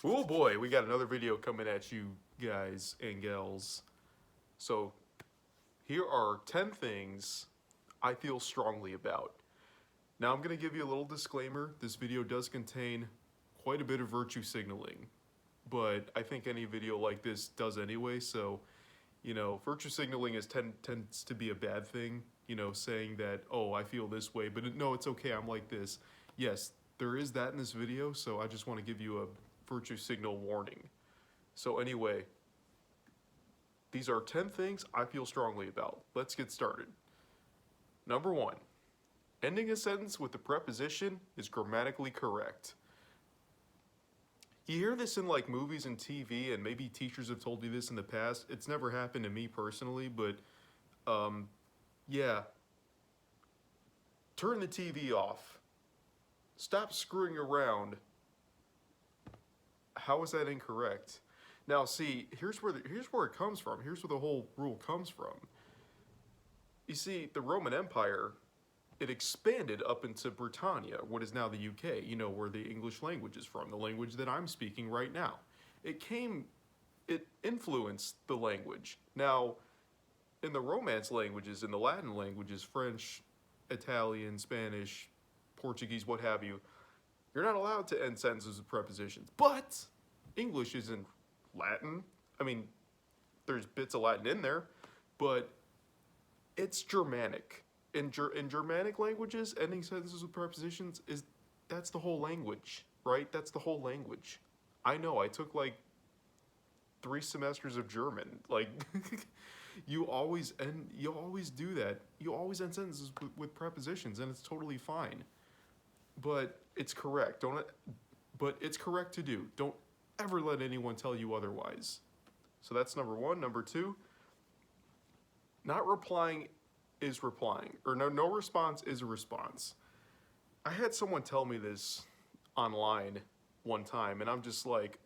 Oh boy, we got another video coming at you guys and gals. So here are 10 things I feel strongly about. Now I'm going to give you a little disclaimer. This video does contain quite a bit of virtue signaling, but I think any video like this does anyway, so virtue signaling tends to be a bad thing, saying that, oh, I feel this way, but no, it's okay, I'm like this. Yes, there is that in this video, so I just want to give you a virtue signal warning. So anyway, these are 10 things I feel strongly about. Let's get started. Number 1, ending a sentence with the preposition is grammatically correct. You hear this in like movies and TV, and maybe teachers have told you this in the past. It's never happened to me personally, but yeah. Turn the TV off. Stop screwing around. How is that incorrect? Now see, here's where it comes from. Here's where the whole rule comes from. You see, the Roman Empire, it expanded up into Britannia, what is now the UK, where the English language is from, the language that I'm speaking right now. It influenced the language. Now, in the Romance languages, in the Latin languages, French, Italian, Spanish, Portuguese, what have you, you're not allowed to end sentences with prepositions. But English isn't Latin. I mean, there's bits of Latin in there, but it's Germanic. In Germanic languages, ending sentences with prepositions that's the whole language, right? That's the whole language. I know, I took like 3 semesters of German. Like, you always do that. You always end sentences with prepositions, and it's totally fine. But it's correct. But it's correct to do. Don't ever let anyone tell you otherwise. So that's number 1. Number 2, not replying is replying, or no response is a response. I had someone tell me this online one time, and I'm just like,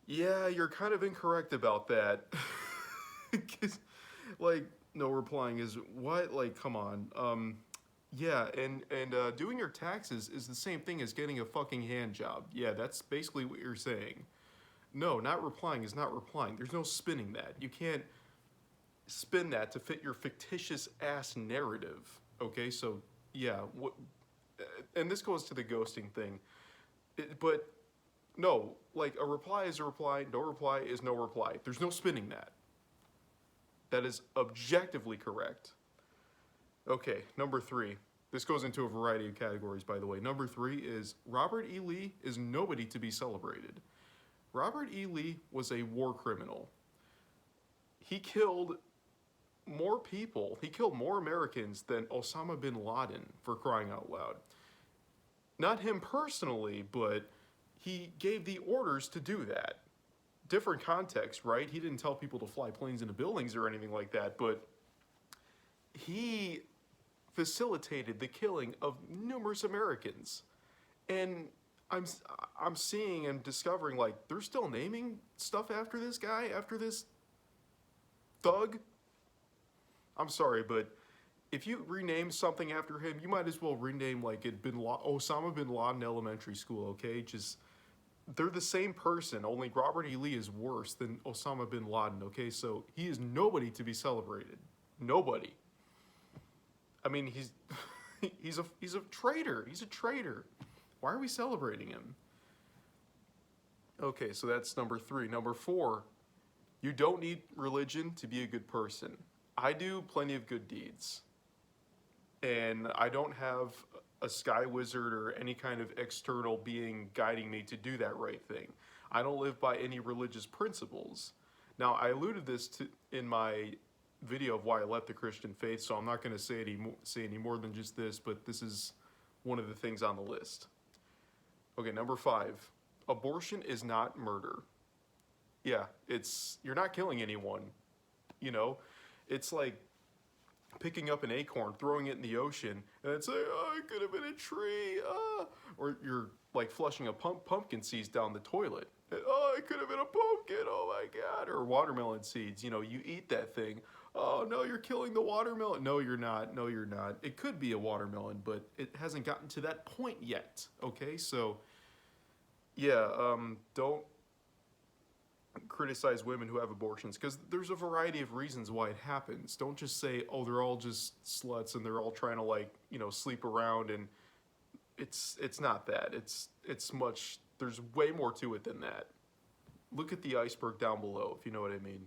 yeah, you're kind of incorrect about that. Like, no replying is what? Like, come on. Yeah, and doing your taxes is the same thing as getting a fucking hand job. Yeah, that's basically what you're saying. No, not replying is not replying. There's no spinning that. You can't spin that to fit your fictitious ass narrative. Okay, so yeah, and this goes to the ghosting thing. But no, like a reply is a reply, no reply is no reply. There's no spinning that. That is objectively correct. Okay, number 3. This goes into a variety of categories, by the way. Number 3 is Robert E. Lee is nobody to be celebrated. Robert E. Lee was a war criminal. He killed more people, he killed more Americans than Osama bin Laden, for crying out loud. Not him personally, but he gave the orders to do that. Different context, right? He didn't tell people to fly planes into buildings or anything like that, but he facilitated the killing of numerous Americans. And I'm seeing and discovering, like, they're still naming stuff after this guy, after this thug. I'm sorry, but if you rename something after him, you might as well rename, like, it Osama bin Laden Elementary School, okay? Just, they're the same person, only Robert E. Lee is worse than Osama bin Laden, okay? So he is nobody to be celebrated. Nobody. I mean, he's a traitor. He's a traitor. Why are we celebrating him? Okay, so that's number 3. Number 4, you don't need religion to be a good person. I do plenty of good deeds. And I don't have a sky wizard or any kind of external being guiding me to do that right thing. I don't live by any religious principles. Now, I alluded this in my video of why I left the Christian faith, so I'm not going to say any more than just this, but this is one of the things on the list. Okay, number 5, abortion is not murder. Yeah, you're not killing anyone, It's like picking up an acorn, throwing it in the ocean, and it's like, oh, it could have been a tree, or you're like flushing a pumpkin seeds down the toilet. And, oh, it could have been a pumpkin, oh my God, or watermelon seeds, you eat that thing. Oh no, you're killing the watermelon. No, you're not. No, you're not. It could be a watermelon, but it hasn't gotten to that point yet. Okay, so yeah, don't criticize women who have abortions because there's a variety of reasons why it happens. Don't just say, oh, they're all just sluts and they're all trying to like sleep around, and it's not that. It's much. There's way more to it than that. Look at the iceberg down below, if you know what I mean.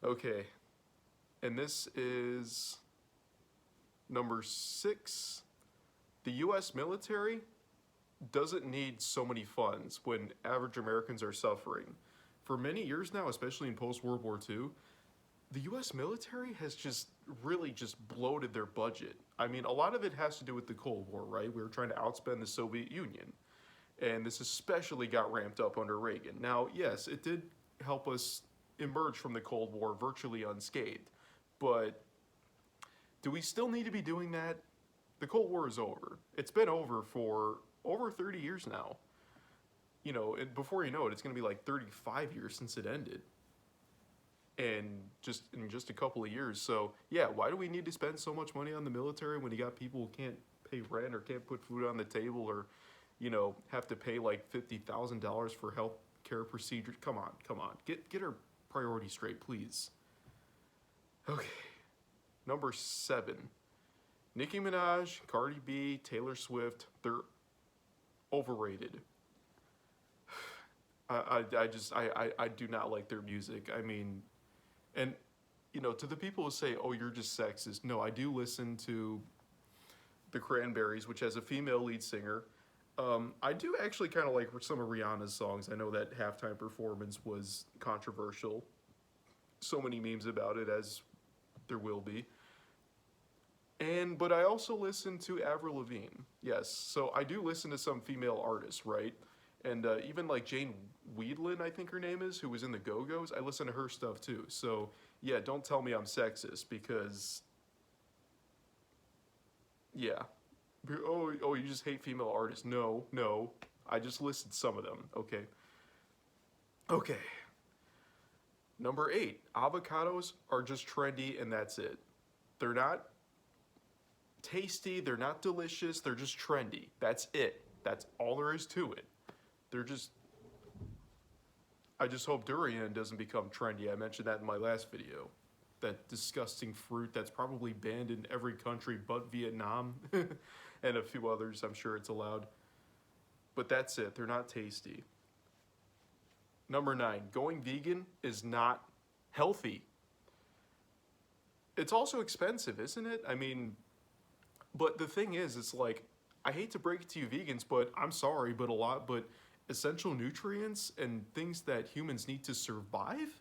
Okay, and this is number 6. The U.S. military doesn't need so many funds when average Americans are suffering. For many years now, especially in post-World War II, the US military has just really just bloated their budget. I mean, a lot of it has to do with the Cold War, right? We were trying to outspend the Soviet Union. And this especially got ramped up under Reagan. Now, yes, it did help us emerge from the Cold War virtually unscathed. But do we still need to be doing that? The Cold War is over. It's been over for over 30 years now. Before you know it, it's going to be like 35 years since it ended. And just in just a couple of years. So, yeah, why do we need to spend so much money on the military when you got people who can't pay rent or can't put food on the table or, have to pay like $50,000 for health care procedures? Come on. Get our priorities straight, please. Okay. Number 7. Nicki Minaj, Cardi B, Taylor Swift, they're overrated. I do not like their music. I mean, and to the people who say, "Oh, you're just sexist," no, I do listen to the Cranberries, which has a female lead singer. I do actually kind of like some of Rihanna's songs. I know that halftime performance was controversial. So many memes about it, as there will be. But I also listen to Avril Lavigne. Yes, so I do listen to some female artists, right? And even like Jane Weedlin, I think her name is, who was in the Go-Go's, I listen to her stuff too. So yeah, don't tell me I'm sexist because, yeah. Oh, you just hate female artists. No, I just listed some of them, okay? Okay. Number 8, avocados are just trendy and that's it. They're not tasty, they're not delicious, they're just trendy. That's it. That's all there is to it. I just hope durian doesn't become trendy. I mentioned that in my last video. That disgusting fruit that's probably banned in every country but Vietnam and a few others. I'm sure it's allowed. But that's it. They're not tasty. Number 9, going vegan is not healthy. It's also expensive, isn't it? I mean, but the thing is, it's like, I hate to break it to you vegans, but I'm sorry, but essential nutrients and things that humans need to survive,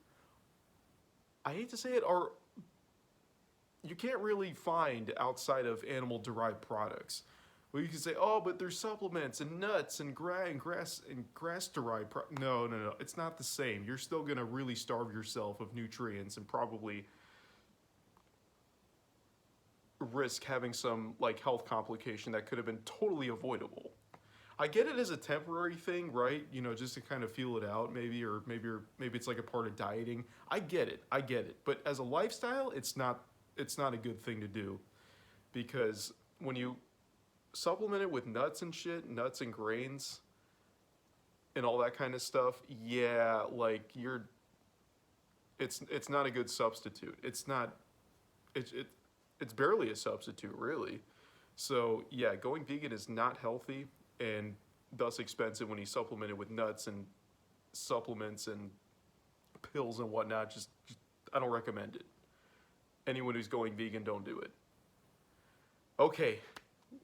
I hate to say it, you can't really find outside of animal-derived products. Well, you can say, oh, but there's supplements and nuts and grass-derived. No. It's not the same. You're still gonna really starve yourself of nutrients and probably risk having some like health complication that could have been totally avoidable. I get it as a temporary thing, right? Just to kind of feel it out, maybe it's like a part of dieting. I get it. But as a lifestyle, it's not a good thing to do, because when you supplement it with nuts and shit, nuts and grains, and all that kind of stuff, yeah, like it's not a good substitute. It's barely a substitute, really. So yeah, going vegan is not healthy and thus expensive when you supplement it with nuts and supplements and pills and whatnot. Just I don't recommend it. Anyone who's going vegan, don't do it. Okay,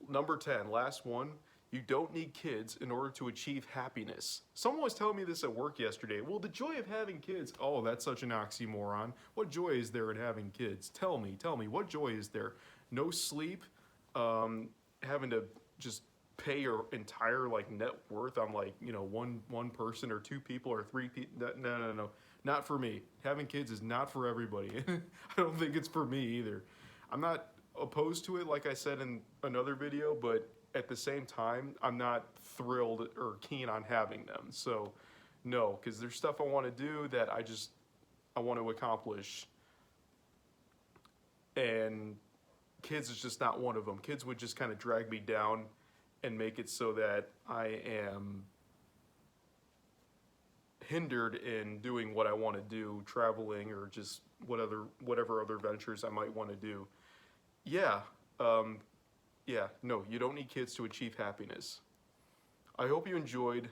number 10, last one. You don't need kids in order to achieve happiness. Someone was telling me this at work yesterday. Well, the joy of having kids, oh, that's such an oxymoron. What joy is there in having kids? Tell me, what joy is there? No sleep, having to just pay your entire like net worth on like one person or 2 people or 3 people. No, not for me. Having kids is not for everybody. I don't think it's for me either. I'm not opposed to it, like I said in another video, but at the same time, I'm not thrilled or keen on having them. So no, because there's stuff I want to do that I want to accomplish and kids is just not one of them. Kids would just kind of drag me down and make it so that I am hindered in doing what I want to do, traveling or just whatever other ventures I might want to do. Yeah, yeah, no, you don't need kids to achieve happiness. I hope you enjoyed.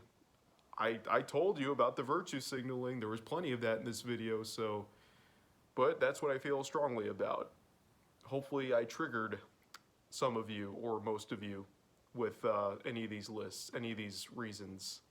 I told you about the virtue signaling. There was plenty of that in this video, so, but that's what I feel strongly about. Hopefully I triggered some of you or most of you with any of these lists, any of these reasons.